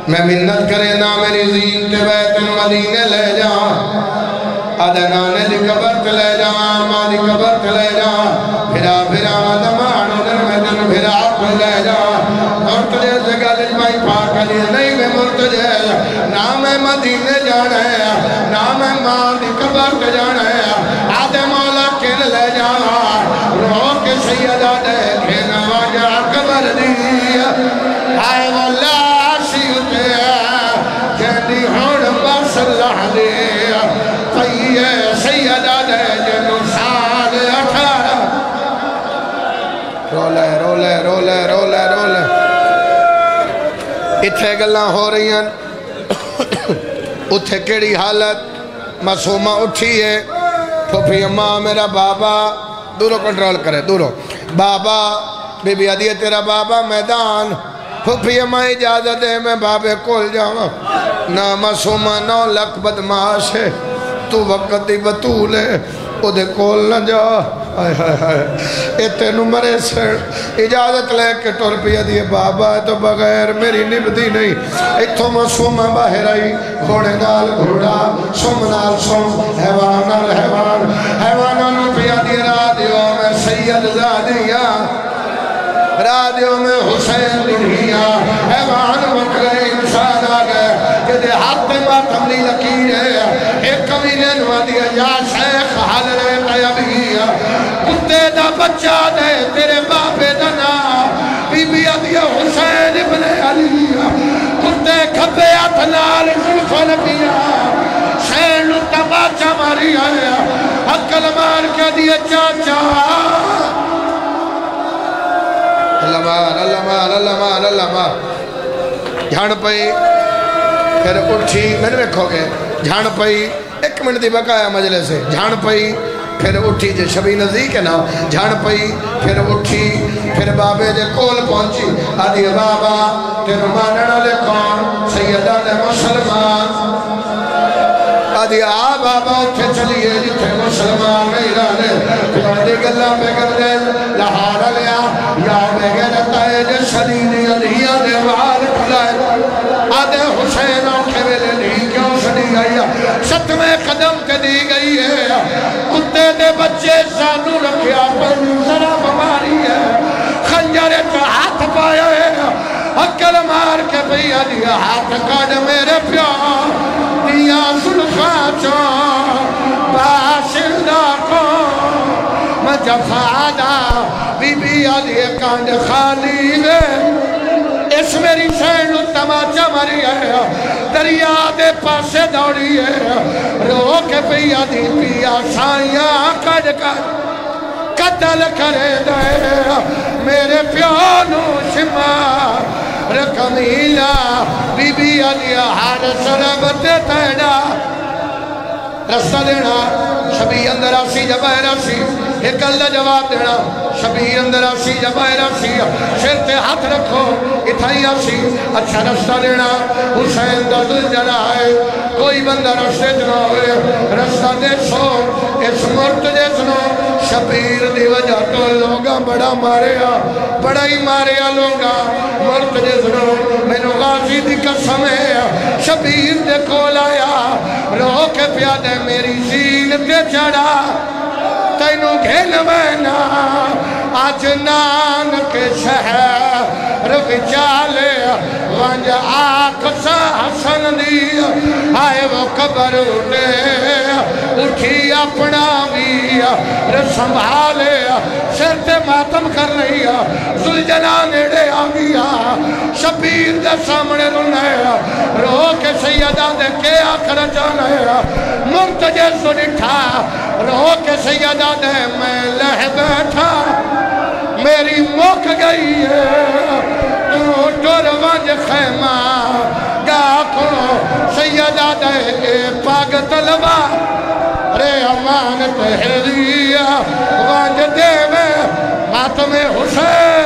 میں منت کرے نا میری زین کے بیت المدینہ لے جا ادنانے دی قبر تے لے جا ماں دی قبر تے لے جا پھرا دمان ادھر میں دن پھرا پر لے جا مرتجے سے گلج مائی پاک علی نہیں میں مرتجے نا میں مدینہ جانا ہے نا میں ماں دی قبر تے جانا ہے آدھے مولا کل لے جا رو کے سیدہ دیکھے نواجہ قبر دی آئے واللہ شیوتے کہنی ہون بس اللہ دے طیئے سیدہ دے جنو سال 18 رولے اتھے گلہ ہو رہی ہیں اتھے کیڑی حالت معصومہ اٹھی ہے پھوپھی اماں میرا بابا دورو کنٹرول کرے دورو بابا بی بی عدیہ تیرا بابا میدان پھوپھی اماں اجازت ہے میں بابے کول جاؤں نا معصومہ 9 لکھ بدماش ہے تو وقت دی بطول ہے او دے کول نہ جا ایتے نمرے سے اجازت لے کے ٹور پیا دیئے بابا تو بغیر میری نبدی نہیں اتھو معصومہ باہر آئی گھوڑے نال گھوڑا سم نال سم حیوان نال حیوان حیوانوں پیا دیئے رادیو میں سید زادیہ رادیو میں حسین دنیا حیوان مکرے انسان آگئے کہ دے ہاتھ ماتم لی لکیر ہے ایک کمینے نوا دیا یا شیخ حال رہے طیبیہ کتے دا بچہ دے تیرے باپے دنا بی بی عدیہ حسین ابن علیہ کتے کھبے اتنال ظلف نبیہ شین تباچہ ماری آیا حقل مار کے دیئے چاچا اللہ مار جھان پئی پھر اٹھی میں نے رکھو گے جھان پئی 1 منٹ دی بقایا مجلے سے جھان پئی پھر اٹھی جے شبی نزدیک ہے نا جھان پئی پھر اٹھی پھر بابے جے کول پہنچی آدھی بابا تیرو ماننا لے کون سیدہ دے مسلمان آدھی بابا اٹھے چلیے جتھے مسلمان نہیں رہنے پھر آدھی گلہ پہ کر دے لہارا لیا یا بغیرتا ہے جے شدیدی علیہ دے وار کھلائے آدھے حسین آنکھے ویلے نہیں کیوں سڑی گئی ستمے قدم کے دی گئی ہے کتے دے بچے زانو رکھیا پر ذرا بماری ہے خنجر کا ہاتھ پایا ہے اکل مار کے بھیا دیا ہاتھ کاڑ میرے پیار دیا ظلفہ چون باشندہ کو مجفادہ بی بی علیہ کانڈ خالی میں اس میری سین تماچہ مری ہے دریا دے پاسے دوڑی ہے رو کے پیا دی پیا سائیاں کڑ کر قتل کرے دے میرے پیانو شمار رکمیلہ بی بی علیہ ہار سربت تیڑا رستہ دینا شبی اندر آسی جبائر آسی ایک اللہ جواب دینا شبیر اندر آسی جبائر آسی شیر تے ہاتھ رکھو اتھائی آسی اچھا رستہ دینا حسین دا دل جلائے کوئی بندہ رستے جنا ہوئے رستہ دے سو اس مرتجے سنو شبیر دی وجہ تو لوگا بڑا ماریا بڑا ہی ماریا لوگا مرتجے سنو میں نو غازی دی قسم ہے شبیر دے کول آیا رو کے پیادے میری زین تے چڑھا تینو گھن وینا آج نانک شہر وچالے وانج آنکھ سا حسن دی آئے وہ قبر اٹھی اپنا بھی سنبھالے سر تے ماتم کر رہی زلجنا نیڑے آگیا شبیر دے سامنے رونے رو کے سیدہ دے کے آخر جانے مرتجے سنٹھا رو کے سیدہ دے میں لہ بیٹھا میری موک گئی ہے تو ٹور وانج خیمہ گا کرو سیدہ دے کے پاگ طلبہ رے امان تحریہ وانج دے میں ماتم حسین